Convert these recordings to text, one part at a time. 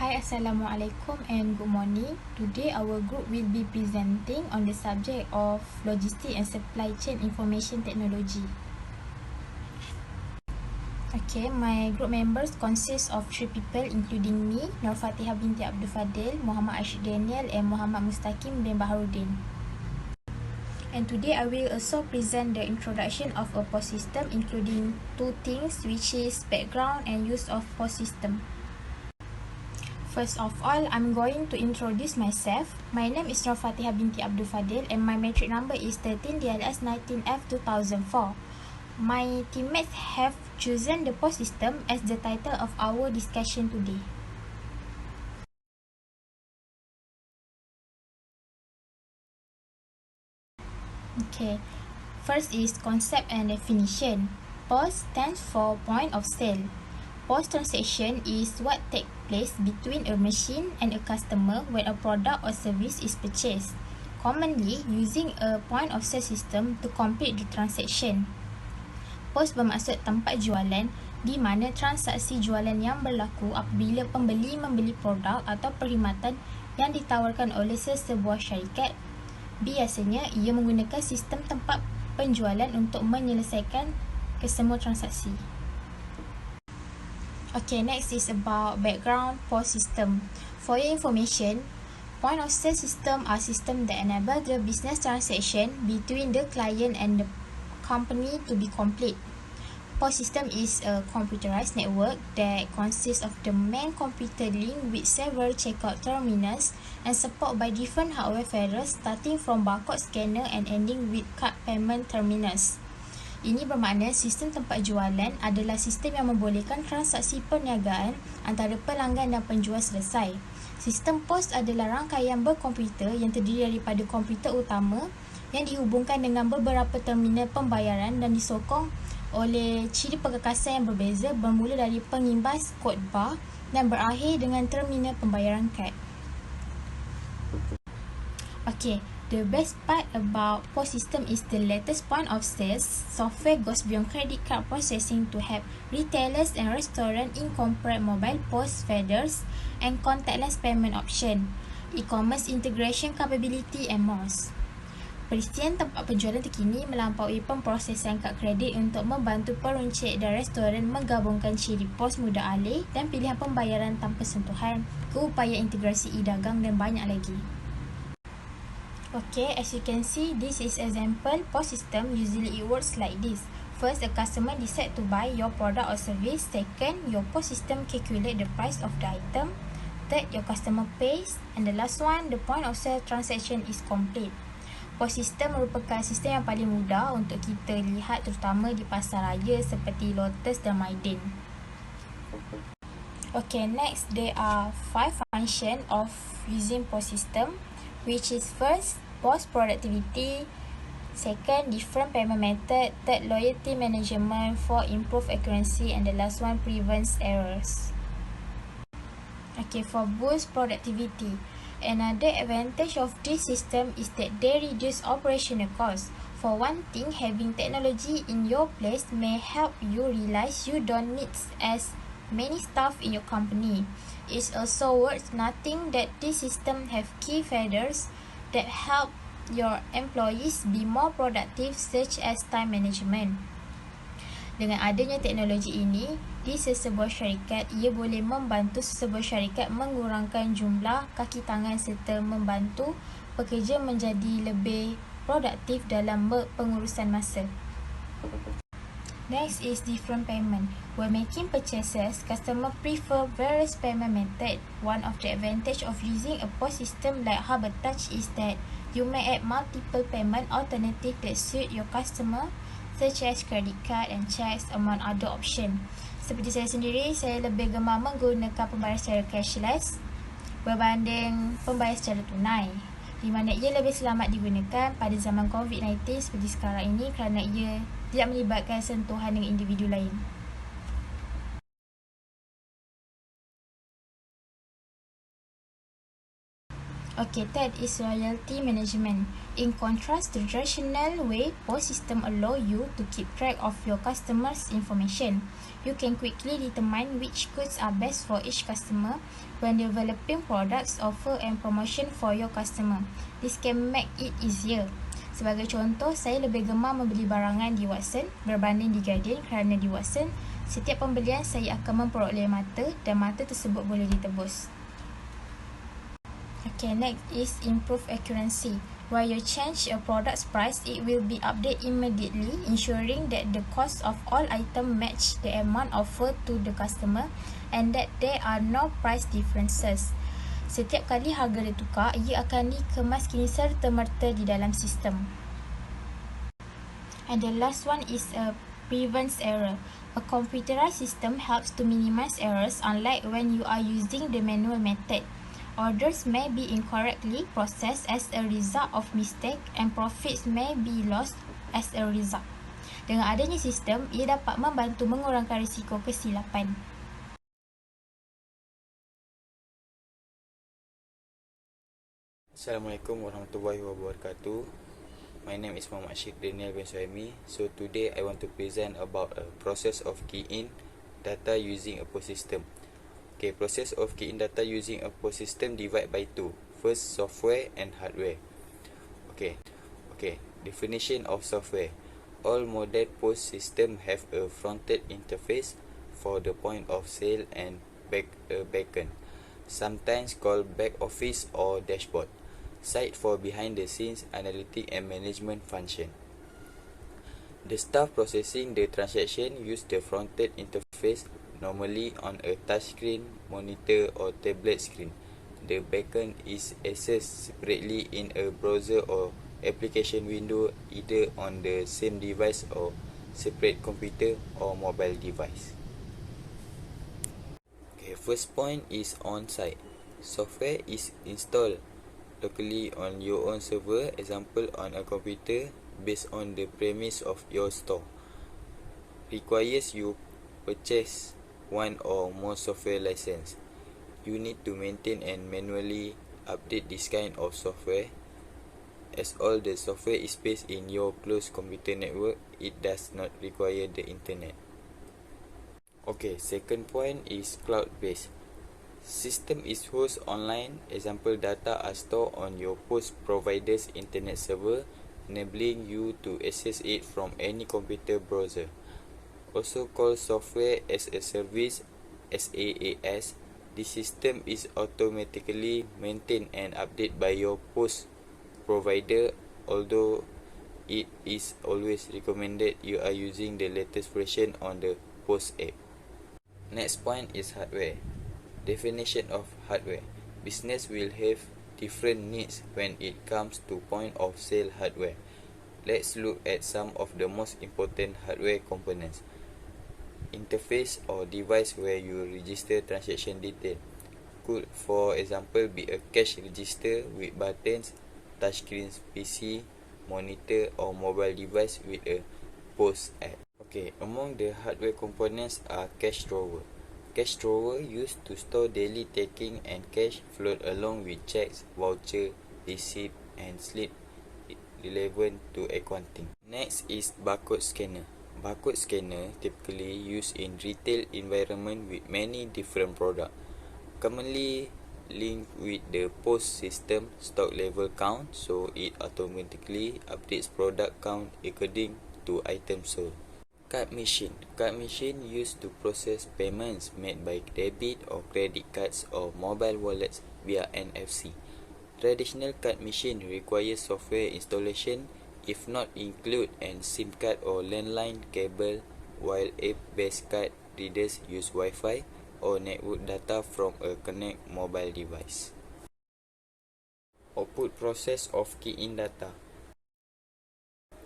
Hi, Assalamualaikum and good morning. Today our group will be presenting on the subject of logistic and supply chain information technology. Okay, my group members consist of 3 people including me, Nur Fatihah binti Abdul Fadil, Muhammad Ashid Daniel and Muhammad Mustaqim bin Baharudin. And today I will also present the introduction of a Pos System, including 2 things, which is background and use of Pos System. First of all, I'm going to introduce myself. My name is Nur Fatihah binti Abdul Fadil and my matric number is 13 DLS 19F 2004. My teammates have chosen the Pos System as the title of our discussion today. Okay, first is concept and definition. Pos stands for point of sale. Pos transaction is what takes place between a machine and a customer when a product or service is purchased, commonly using a point of sale system to complete the transaction. Pos bermaksud tempat jualan di mana transaksi jualan yang berlaku apabila pembeli membeli produk atau perkhidmatan yang ditawarkan oleh sesebuah syarikat. Biasanya ia menggunakan sistem tempat penjualan untuk menyelesaikan kesemua transaksi. Okay, next is about background Pos System. For your information, point of sale system are systems that enable the business transaction between the client and the company to be complete. Pos System is a computerized network that consists of the main computer link with several checkout terminals and support by different hardware features starting from barcode scanner and ending with card payment terminals. Ini bermakna sistem tempat jualan adalah sistem yang membolehkan transaksi perniagaan antara pelanggan dan penjual selesai. Sistem pos adalah rangkaian berkomputer yang terdiri daripada komputer utama yang dihubungkan dengan beberapa terminal pembayaran dan disokong oleh ciri perkakasan yang berbeza bermula dari pengimbas kod bar dan berakhir dengan terminal pembayaran kad. Okay, the best part about Pos System is the latest point of sales software goes beyond credit card processing to help retailers and restaurants incorporate mobile POS feeders and contactless payment option, e-commerce integration capability and more. Peristian tempat penjualan terkini melampaui pemprosesan kad kredit untuk membantu peruncit dan restoran menggabungkan ciri pos mudah alih dan pilihan pembayaran tanpa sentuhan ke upaya integrasi e-dagang dan banyak lagi. Okay, as you can see, this is example Pos System. Usually it works like this. First, a customer decide to buy your product or service. Second, your Pos System calculate the price of the item. Third, your customer pays. And the last one, the point of sale transaction is complete. Pos System merupakan sistem yang paling mudah untuk kita lihat terutama di pasar raya seperti Lotus dan Maidin. Okay, next there are 5 functions of using Pos System, which is first, Pos productivity. Second, different payment method. Third, loyalty management for improved accuracy. And the last one, prevents errors. Okay, for boost productivity. Another advantage of this system is that they reduce operational costs. For one thing, having technology in your place may help you realize you don't need as many staff in your company. It's also worth noting that this system have key features that help your employees be more productive, such as time management. Dengan adanya teknologi ini, di sesebuah syarikat, ia boleh membantu sesebuah syarikat mengurangkan jumlah kaki tangan serta membantu pekerja menjadi lebih produktif dalam pengurusan masa. Next is different payment. When making purchases, customer prefer various payment method. One of the advantage of using a Pos System like HarbourTouch is that you may add multiple payment alternative that suit your customer, such as credit card and checks among other option. Seperti saya sendiri, saya lebih gemar menggunakan pembayaran secara cashless berbanding pembayaran secara tunai, di mana ia lebih selamat digunakan pada zaman COVID-19 seperti sekarang ini kerana ia tidak melibatkan sentuhan dengan individu lain. Okay, third is loyalty management. In contrast to the traditional way, Pos System allow you to keep track of your customers' information. You can quickly determine which goods are best for each customer when developing products, offer and promotion for your customer. This can make it easier. Sebagai contoh, saya lebih gemar membeli barangan di Watson berbanding di Guardian kerana di Watson, setiap pembelian saya akan memperoleh mata dan mata tersebut boleh ditebus. Okay, next is improve accuracy. While you change a product's price, it will be updated immediately, ensuring that the cost of all items match the amount offered to the customer and that there are no price differences. Setiap kali harga ditukar, ia akan dikemas kini serta-merta di dalam sistem. And the last one is prevents error. A computerized system helps to minimize errors, unlike when you are using the manual method. Orders may be incorrectly processed as a result of mistake and profits may be lost as a result. Dengan adanya sistem, ia dapat membantu mengurangkan risiko kesilapan. Assalamualaikum warahmatullahi wabarakatuh. My name is Muhammad Sheikh Daniel bin Suhaimi. So today I want to present about a process of key in data using a Pos system. Okay, process of key in data using a Pos system divide by two. First, software and hardware. Okay, definition of software. All modern Pos system have a front-end interface for the point of sale and backend, sometimes called back office or dashboard, site for behind the scenes analytic and management function. The staff processing the transaction use the front-end interface, normally on a touchscreen, monitor or tablet screen. The backend is accessed separately in a browser or application window, either on the same device or separate computer or mobile device. Okay, first point is on-site. Software is installed locally on your own server, example on a computer based on the premise of your store. Requires you purchase one or more software license. You need to maintain and manually update this kind of software. As all the software is based in your closed computer network, it does not require the internet. Okay, second point is cloud-based. System is hosted online, example data are stored on your Pos provider's internet server, enabling you to access it from any computer browser. Also called software as a service, SaaS. The system is automatically maintained and updated by your Pos provider, although it is always recommended you are using the latest version on the Pos app. Next point is hardware. Definition of hardware. Business will have different needs when it comes to point of sale hardware. Let's look at some of the most important hardware components. Interface or device where you register transaction detail. Could, for example, be a cash register with buttons, touchscreen PC, monitor or mobile device with a Pos app. Okay, among the hardware components are cash drawer. Cash drawer used to store daily taking and cash flowed along with checks, voucher, receipt and slip relevant to accounting. Next is barcode scanner. Barcode scanner typically used in retail environment with many different products. Commonly linked with the Pos system stock level count, so it automatically updates product count according to items sold. Card machine. Card machine used to process payments made by debit or credit cards or mobile wallets via NFC. Traditional card machine requires software installation, if not include an SIM card or landline cable, while app-based card readers use Wi-Fi or network data from a connect mobile device. Output process of key-in data.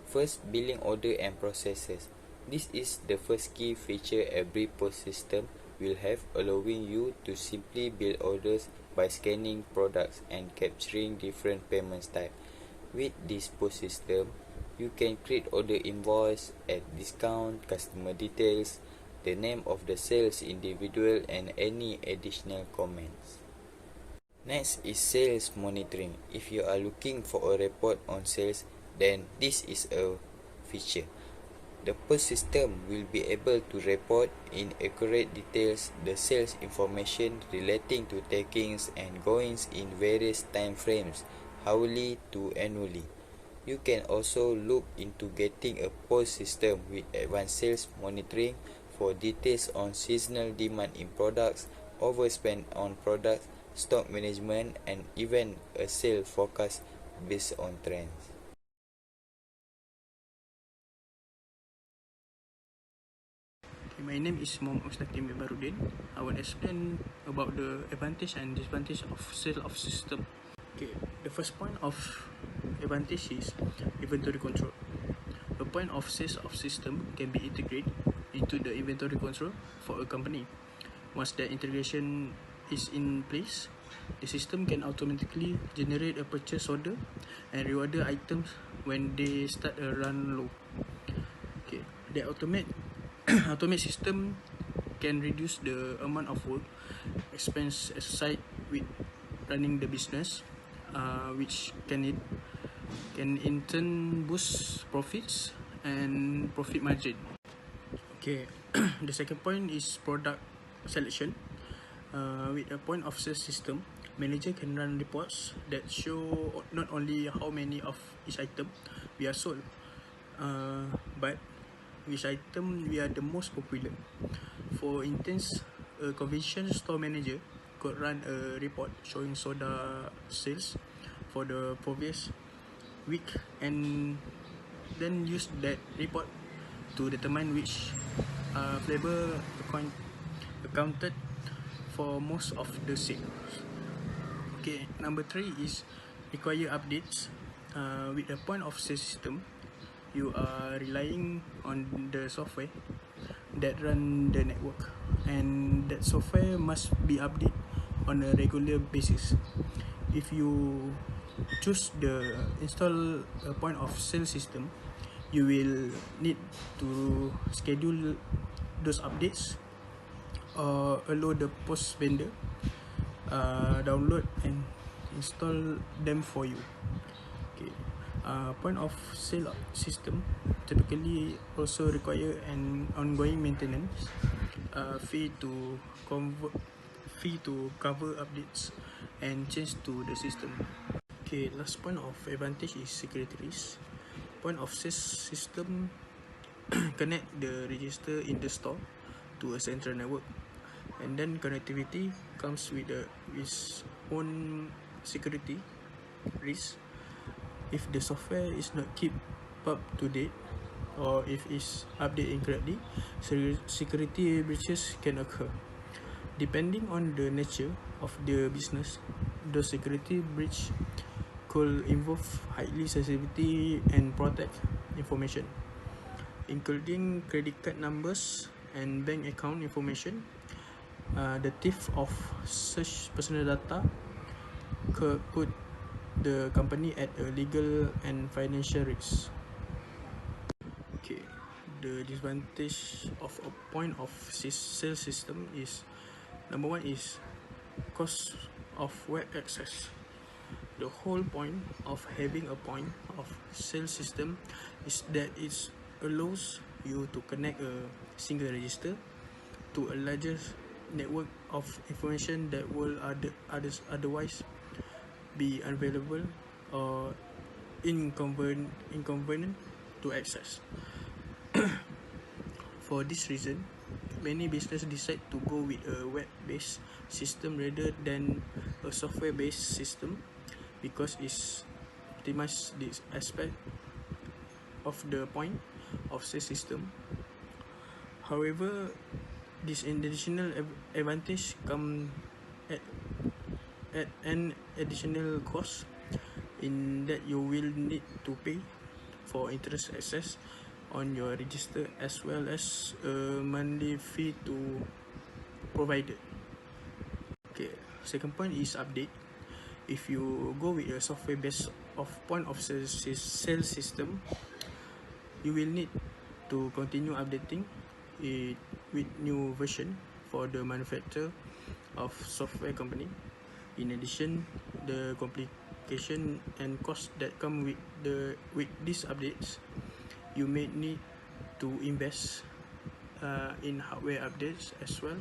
First, billing order and processes. This is the first key feature every Pos system will have, allowing you to simply bill orders by scanning products and capturing different payment types. With this Pos system, you can create order invoice, add discount, customer details, the name of the sales individual and any additional comments. Next is sales monitoring. If you are looking for a report on sales, then this is a feature. The Pos system will be able to report in accurate details the sales information relating to takings and goings in various time frames, hourly to annually. You can also look into getting a Pos system with advanced sales monitoring for details on seasonal demand in products, overspend on products, stock management, and even a sale forecast based on trends. My name is Muhammad Mustaqim Baruddin. I will explain about the advantage and disadvantage of sale of system. Okay, the first point of advantage is inventory control. The point of sales of system can be integrated into the inventory control for a company. Once the integration is in place, the system can automatically generate a purchase order and reorder items when they start a run low. Okay, the automate system can reduce the amount of work expense aside with running the business, which can in turn boost profits and profit margin. Okay, the second point is product selection. With a point of sale system, manager can run reports that show not only how many of each item we are sold, but which item we are the most popular. For instance, a convenience store manager could run a report showing soda sales for the previous week and then use that report to determine which flavor accounted for most of the sales. Okay, number 3 is require updates. With a point of sale system, you are relying on the software that run the network, and that software must be updated on a regular basis. If you choose the install a point of sale system, you will need to schedule those updates or allow the post vendor download and install them for you. Okay. Point of sale system typically also require an ongoing maintenance fee to cover updates and change to the system. Okay, last point of advantage is security risk. Point of sale system connect the register in the store to a central network, and then connectivity comes with its own security risk. If the software is not keep up to date, or if it's updated incorrectly, security breaches can occur. Depending on the nature of the business, the security breach could involve highly sensitivity and protect information, including credit card numbers and bank account information. The thief of such personal data could put the company at a legal and financial risk. Okay, the disadvantage of a point of sale system is, number 1 is cost of web access. The whole point of having a point of sale system is that it allows you to connect a single register to a larger network of information that will otherwise be unavailable or inconvenient to access. For this reason, many businesses decide to go with a web-based system rather than a software-based system, because it's optimizes this aspect of the point of sale system. However, this additional advantage come at an additional cost, in that you will need to pay for interest access on your register, as well as a monthly fee to provider. Okay, second point is update. If you go with a software based of point of sale system, you will need to continue updating it with new version for the manufacturer of software company. In addition, the complication and cost that come with these updates, you may need to invest in hardware updates as well.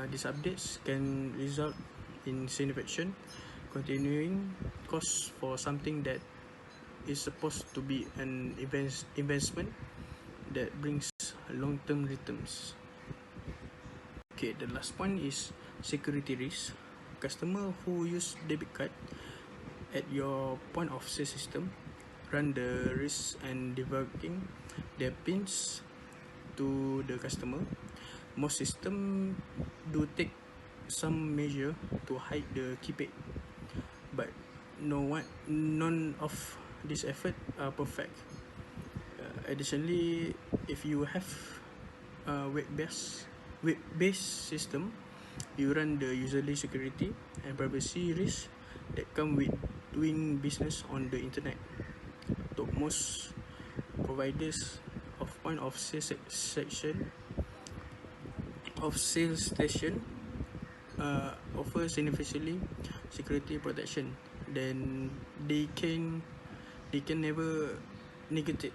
These updates can result in significant continuing costs for something that is supposed to be an investment that brings long-term returns. Okay, the last point is security risk. Customer who use debit card at your point of sale system run the risk and divulging their pins to the customer. Most system do take some measure to hide the keypad, but none of this effort are perfect. Additionally, if you have a web-based system, you run the userly security and privacy risks that come with doing business on the internet. So most providers of point of sale section of sales station offer significantly security protection, then they can never negate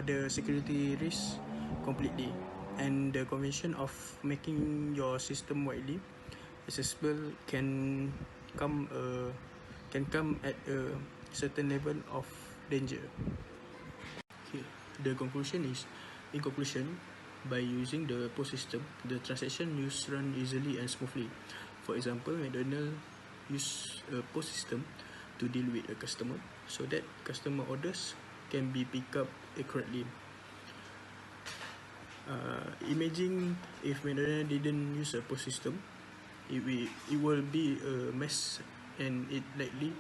the security risk completely, and the convention of making your system widely accessible can come at a certain level of danger. Okay. In conclusion, by using the Pos System, the transaction use run easily and smoothly. For example, McDonald's use a Pos System to deal with a customer so that customer orders can be picked up accurately. Imagine if McDonald's didn't use a Pos System, it will be a mess, and it likely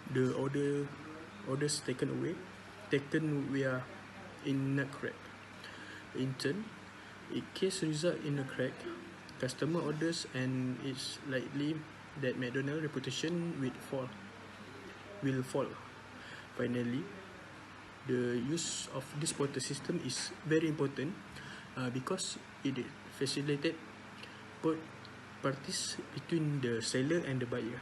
the orders taken via incorrect. In turn, it case result in a crack customer orders, and it's likely that McDonald's reputation will fall. Finally, the use of this portal system is very important because it facilitates both parties between the seller and the buyer.